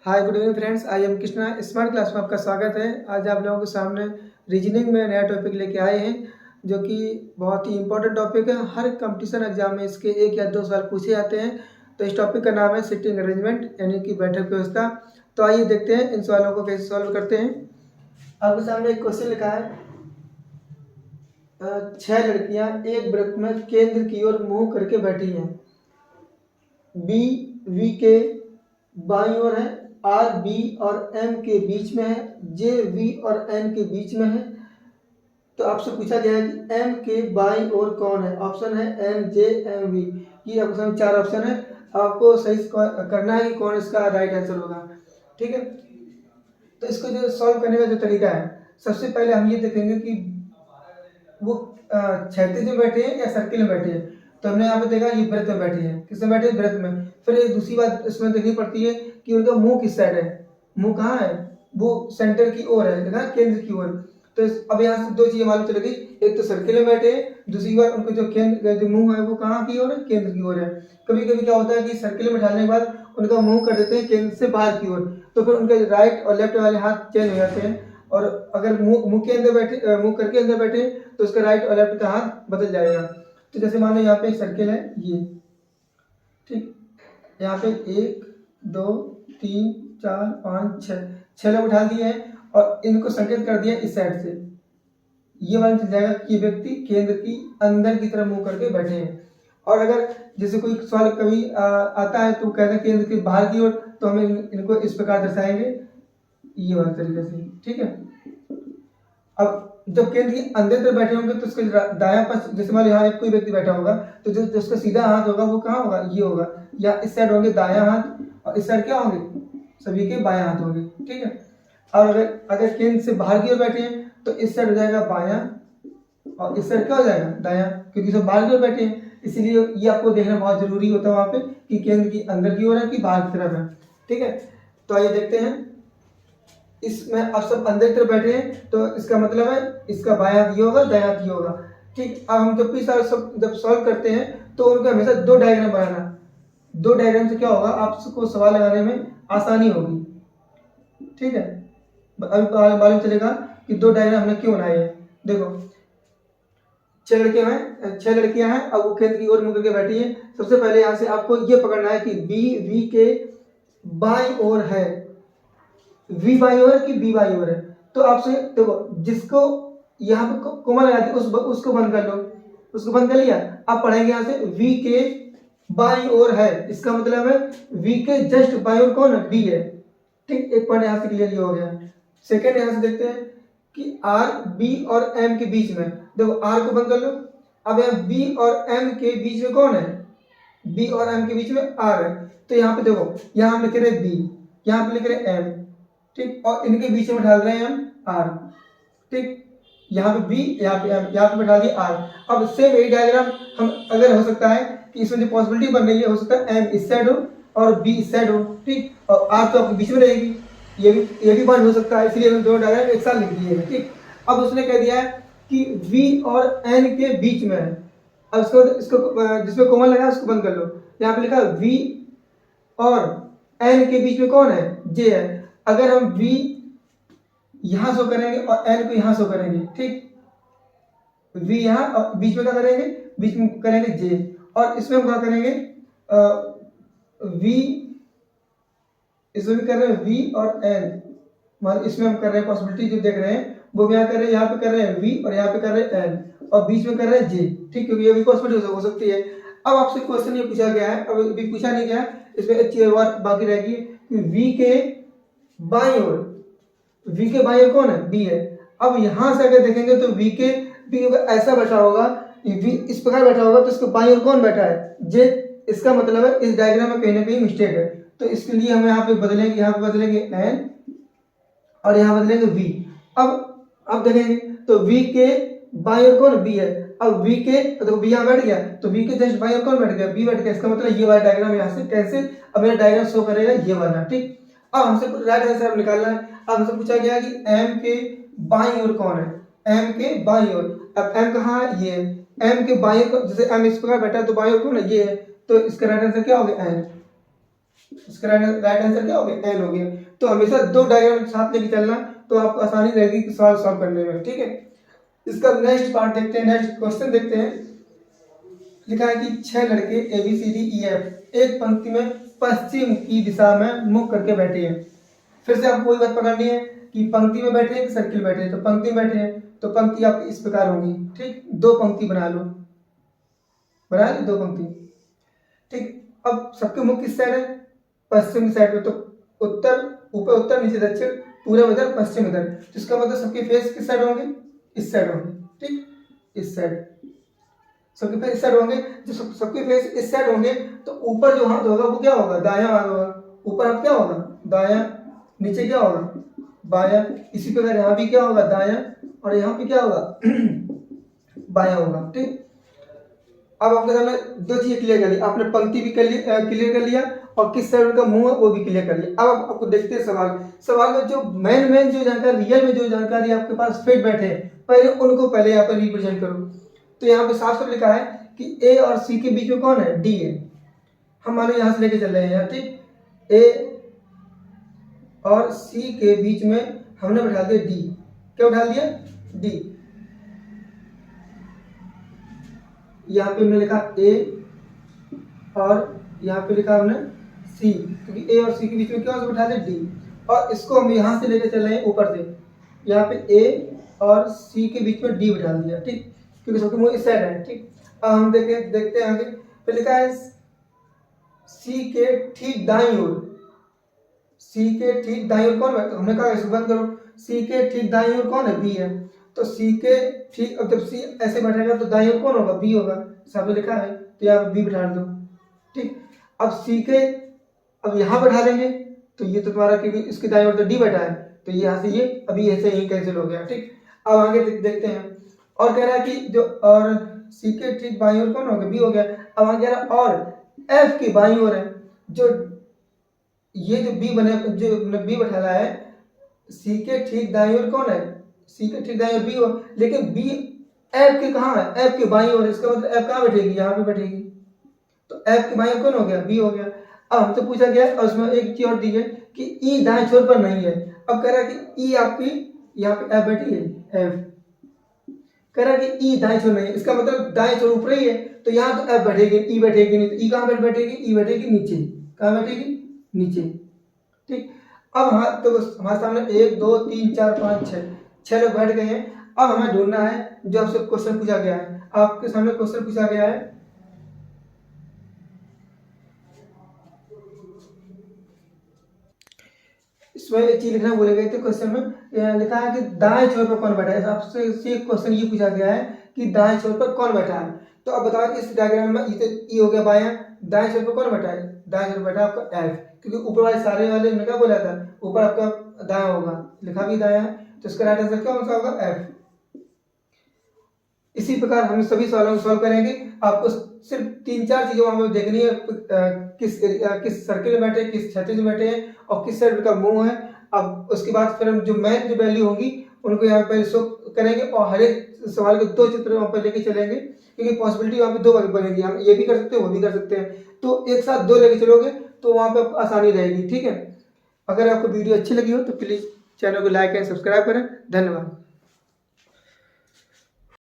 Hi good evening friends, I am Krishna. Smart class में आपका स्वागत है। आज आप लोगों के सामने रीजनिंग में नया टॉपिक लेके आए हैं, जो कि बहुत ही इंपॉर्टेंट टॉपिक है। हर कंपटीशन एग्जाम में इसके 1 या 2 सवाल पूछे जाते हैं। तो इस टॉपिक का नाम है सिटिंग अरेंजमेंट, यानी कि बैठक व्यवस्था। तो आइए देखते हैं इन सवालों को कैसे सॉल्व करते हैं। आपके सामने एक क्वेश्चन लिखा है, 6 लड़कियां एक वृत्त में केंद्र की ओर मुंह करके बैठी हैं। बी वी के बाईं ओर है, आर बी और एम के बीच में है, जे वी और एन के बीच में है। तो आपसे पूछा गया है कि एम के बाईं ओर कौन है। ऑप्शन है एम जे एम वी। ये आपके सामने 4 ऑप्शन है, आपको सही करना है कि कौन इसका राइट आंसर होगा। ठीक है, तो इसको जो सॉल्व करने का जो तरीका है, सबसे पहले हम ये देखेंगे कि वो क्षैतिज में बैठे हैं या सर्किल में बैठे हैं। तो हमने यहाँ पे देखा ये वृत्त में बैठे हैं। किसमें बैठे हैं? वृत्त में। फिर एक दूसरी बात इसमें देखनी पड़ती है कि उनका मुंह किस साइड है। मुंह कहाँ है? वो सेंटर की ओर है, देखा, केंद्र की ओर। तो अब यहाँ से 2 चीजें मालूम चलेगी, एक तो सर्किल में बैठे हैं, दूसरी बात उनका जो केंद्र जो मुंह है वो कहाँ की ओर है? केंद्र की ओर है। कभी कभी क्या होता है कि सर्किल में बैठाने के बाद उनका मुंह कर देते हैं केंद्र से बाहर की ओर, तो फिर उनके राइट और लेफ्ट वाले हाथ चेंज हो जाते हैं। और अगर मुंह के अंदर बैठे, मुंह करके अंदर बैठे, तो उसका राइट और लेफ्ट का हाथ बदल जाएगा। तो जैसे मान लो यहाँ पे एक सर्किल है ये, ठीक, यहाँ पे 1 2 3 4 5 6 लोग उठा दिए हैं और इनको संकेत कर दिया इस साइड से। ये मालूम चल जाएगा कि ये व्यक्ति केंद्र की अंदर की तरफ मुंह करके बैठे हैं। और अगर जैसे कोई सवाल कभी आता है तो कहते हैं केंद्र के बाहर की ओर, तो हम इनको इस प्रकार दर्शाएंगे, ये वाले तरीके से। ठीक है, अब जब केंद्र के अंदर तरफ बैठे होंगे तो उसके दायां पास, जैसे मान लो यहाँ कोई व्यक्ति बैठा होगा, तो जो उसका सीधा हाथ होगा वो कहाँ होगा? ये होगा। या इस साइड होंगे दायां हाथ, और इस साइड क्या होंगे? सभी के बायां हाथ होंगे। ठीक है, और अगर केंद्र से बाहर की ओर बैठे हैं तो इस साइड हो जाएगा बायां, और इस साइड क्या हो जाएगा? दायां, क्योंकि सब बाहर की ओर बैठे हैं। इसीलिए ये आपको देखना बहुत जरूरी होता है वहां पे कि केंद्र की अंदर की ओर है कि बाहर की तरफ है। ठीक है, तो आइए देखते हैं। इसमें अब सब अंदर की तरफ बैठे हैं, तो इसका मतलब है इसका बायां हाथ ये होगा, दायां हाथ ये होगा। ठीक, अब हम जब भी जब सॉल्व करते हैं तो उनको हमेशा 2 डायग्राम बनाना। 2 डायग्राम से क्या होगा, आपको सवाल लगाने में आसानी होगी। ठीक है, अभी मालूम चलेगा कि 2 डायग्राम हमने क्यों बनाए हैं। देखो, 6 लड़कियां हैं, अब वो केंद्र की ओर मुंह करके बैठी है। सबसे पहले यहाँ से आपको ये पकड़ना है कि बी वी के बाईं ओर है। वी बाई ओर है कि बी बाई ओर है? तो आपसे देखो, जिसको यहाँ पे कोमा लगा दी उसको बंद कर लो। उसको बंद कर लिया। अब पढ़ेंगे यहाँ से वी के बाई ओर है, इसका मतलब है वी के जस्ट बाई ओर कौन है? बी है। ठीक, एक पॉइंट यहाँ से क्लियर हो गया। सेकेंड यहाँ से देखते हैं कि आर बी और एम के बीच में। देखो, आर को बंद कर लो। अब यहाँ बी और एम के बीच में कौन है? बी और एम के बीच में आर है। तो यहाँ पे देखो, यहाँ हम लिख रहे बी, यहाँ पे लिख रहे एम। ठीक, और इनके बीच में डाल रहे हैं हम आर। ठीक, यहाँ पे बी, यहाँ पे एम, यहाँ पे बैठा दिया आर। अब सेम यही डायग्राम हम, अगर हो सकता है कि इसमें जो पॉसिबिलिटी बन रही है, हो सकता है एम इस साइड हो और बी इस साइड हो। ठीक, और आर तो आपके बीच में रहेगी, ये भी पॉइंट हो सकता है, इसलिए हमने दोनों डायग्राम एक साथ लिख दिए हैं। ठीक, अब उसने कह दिया है कि वी और एन के बीच में है। अब इसको जिसमें कोमल लगा उसको बंद कर लो। यहाँ पे लिखा वी और एन के बीच में कौन है? जे है। अगर हम v यहां शो करेंगे और n को यहां शो करेंगे, ठीक, v यहां और बीच में क्या करेंगे? बीच में करेंगे j, और इसमें हम क्या करेंगे? v, इसमें भी कर रहे हैं v और n, मान इसमें हम कर रहे हैं पॉसिबिलिटी जो देख रहे हैं वो भी यहाँ कर रहे हैं, यहाँ पे कर रहे हैं v और यहाँ पे कर रहे हैं n, और बीच में कर रहे हैं j। ठीक, क्योंकि ये भी पॉसिबिलिटी हो सकती है। अब आपसे क्वेश्चन ये पूछा गया है, अब अभी पूछा नहीं गया, इसमें एक चीज और बाकी रहेगी कि v के बाईं ओर, v के बाईं ओर कौन है? b है। अब यहां से अगर देखेंगे तो v के b ऐसा बैठा होगा, v इस प्रकार बैठा होगा, तो इसके बाईं ओर कौन बैठा है? j। इसका मतलब है इस डायग्राम में कहीं ना कहीं मिस्टेक है, तो इसके लिए हम यहाँ पे बदलेंगे, यहाँ पे बदलेंगे n और यहाँ बदलेंगे v। अब देखेंगे तो v के बाईं ओर कौन? b है। अब v के, तो v यहाँ बैठ गया, तो v के जस्ट बाईं ओर कौन बैठ गया? b बैठ गया। इसका मतलब ये वाला डायग्राम यहाँ से कैसे, अब मेरा डायग्राम शो करेगा ये वाला। ठीक, अब हमसे राइट आंसर निकालना है। अब हमसे पूछा गया कि m के बाईं ओर कौन है? m के बाईं ओर। अब m कहाँ है? ये है। m के बाईं ओर, जैसे m इस प्रकार बैठा है तो बाईं ओर कौन है? ये है। तो इसका राइट आंसर क्या हो गया? n। इसका राइट आंसर क्या हो गया, एन हो गया। तो हमेशा दो डायग्राम साथ लेके चलना, तो आपको आसानी रहेगी कि सवाल सॉल्व करने में, ठीक है। इसका नेक्स्ट पार्ट देखते हैं, नेक्स्ट क्वेश्चन देखते हैं। लिखा है कि 6 लड़के ABCDEF एक पंक्ति में पश्चिम की दिशा में मुख करके बैठे हैं। फिर से आपको वही बात पकड़नी है कि पंक्ति में बैठे हैं कि सर्किल में बैठे हैं। तो पंक्ति में बैठे हैं तो पंक्ति आपकी इस प्रकार होगी, ठीक। दो पंक्ति बना लो, बना ली दो पंक्ति, ठीक। अब सबके मुख किस साइड है, पश्चिम की साइड में। तो उत्तर ऊपर, उत्तर नीचे दक्षिण, पूर्व इधर, पश्चिम इधर। तो इसका मतलब सबके फेस किस साइड होंगे, इस साइड होंगे, ठीक, इस साइड। सबके फेस इस साइड होंगे। जो सबके फेस इस साइड होंगे तो ऊपर जो हाथ होगा वो क्या होगा, दायां हाथ होगा। ऊपर हाथ क्या होगा, दायां। नीचे क्या होगा, बायां। इसी प्रकार यहाँ भी क्या होगा, दायां, और यहाँ पे क्या होगा बायां होगा, ठीक। अब आपके सामने दो चीजें क्लियर कर ली आपने, पंक्ति भी क्लियर कर लिया और किस साइड का मुंह है वो भी क्लियर कर लिया। अब आपको देखते हैं सवाल में जो मेन जो जानकारी, रियल में जो जानकारी आपके पास फिट बैठे पहले उनको पहले यहाँ पर रिप्रेजेंट करो। तो यहाँ पे साफ साफ लिखा है कि ए और सी के बीच में कौन है, डी है। हम मानो यहाँ से लेके चल रहे हैं, ठीक। ए और सी के बीच में हमने बैठा दिया डी। क्या बैठा दिया, डी। यहाँ पे हमने लिखा ए और यहाँ पे लिखा हमने सी, क्योंकि ए और सी के बीच में क्या बैठा दिया, डी। और इसको हम यहाँ से लेके चल रहे हैं ऊपर से, यहाँ पे ए और सी के बीच में डी बैठा दिया, ठीक, क्योंकि सबके मुंह इस साइड है, ठीक। अब हम देखते हैं आगे पे लिखा है सी के ठीक दाईं ओर। सी के ठीक दाईं ओर कौन है, हमने कहा इसको बंद करो। सी के ठीक दाईं ओर कौन है, बी है। तो सी के ठीक, अब जब सी ऐसे बैठेगा तो दाईं ओर कौन होगा, बी होगा, सामने लिखा है तो यहाँ बी बैठा दो, ठीक। अब सी के अब यहाँ बैठा देंगे तो ये तो तुम्हारा, क्योंकि इसके दाईं ओर तो डी बैठा है तो यहाँ से ये अभी ऐसे ही कैंसिल हो गया, ठीक। अब आगे देखते हैं और कह रहा है कि जो और सी के ठीक बाईं ओर कौन होगा, बी हो गया। अब आगे कह रहा है और एफ की बाईं ओर है, जो ये जो बी बने, जो बी बैठा है, सी के ठीक दाईं ओर कौन है, सी के ठीक दाईं ओर बी हो, लेकिन बी एफ के कहाँ है, एफ के बाईं ओर। इसका मतलब एफ कहाँ बैठेगी, यहाँ पे बैठेगी। तो एफ के बाईं ओर कौन हो गया, बी हो गया। अब हमसे पूछा गया और उसमें एक चीज और दी है कि ई दाएं छोर पर नहीं है। अब कह रहा है कि ई आपकी यहाँ पे एफ बैठी है, एफ कह रहा है कि ई दाएं छोर नहीं है, इसका मतलब दाएं छोर ऊपर ही है, तो यहाँ तो एफ बैठेगी, ई बैठेगी नहीं। तो ई कहाँ बैठेगी, ई बैठेगी नीचे। कहाँ बैठेगी, नीचे, ठीक। अब हाँ, तो हमारे सामने 1 2 3 4 5 6 लोग बैठ गए हैं। अब हमें ढूंढना है जो आपसे क्वेश्चन पूछा गया है। आपके सामने क्वेश्चन पूछा गया है, इसमें एक चीज लिखना भूल गए थे। क्वेश्चन में लिखा है कि दाएं छोर पर कौन बैठा है। आपसे क्वेश्चन ये पूछा गया है कि दाएं छोर पर कौन बैठा है। तो अब बताओ इस डायग्राम में ये हो गया बायां, दाएं छोर पर कौन बैठा है, दाएं छोर पर बैठा आपका एफ, क्योंकि ऊपर वाले सारे वाले ने क्या बोला था, ऊपर आपका दायां होगा, लिखा भी दायां है, तो इसका राइट आंसर कौन सा होगा, एफ। इसी प्रकार हम सभी सवालों को सॉल्व करेंगे। आपको सिर्फ 3-4 चीजें वहां पर देखनी है, किस सर्किल में बैठे, किस क्षैतिज में बैठे हैं और किस साइड का मुंह है। अब उसके बाद फिर हम जो मैथ जो वैल्यू होगी उनको यहाँ पर शो करेंगे और हर एक सवाल के 2 चित्र वहां पर लेके चलेंगे, क्योंकि पॉसिबिलिटी वहां पे 2 बनेगी, हम ये भी कर सकते हैं वो भी कर सकते हैं। तो एक साथ 2 लेके चलोगे तो वहां पे आपको आसानी रहेगी, ठीक है। अगर आपको वीडियो अच्छी लगी हो तो प्लीज चैनल को लाइक एंड सब्सक्राइब करें। धन्यवाद।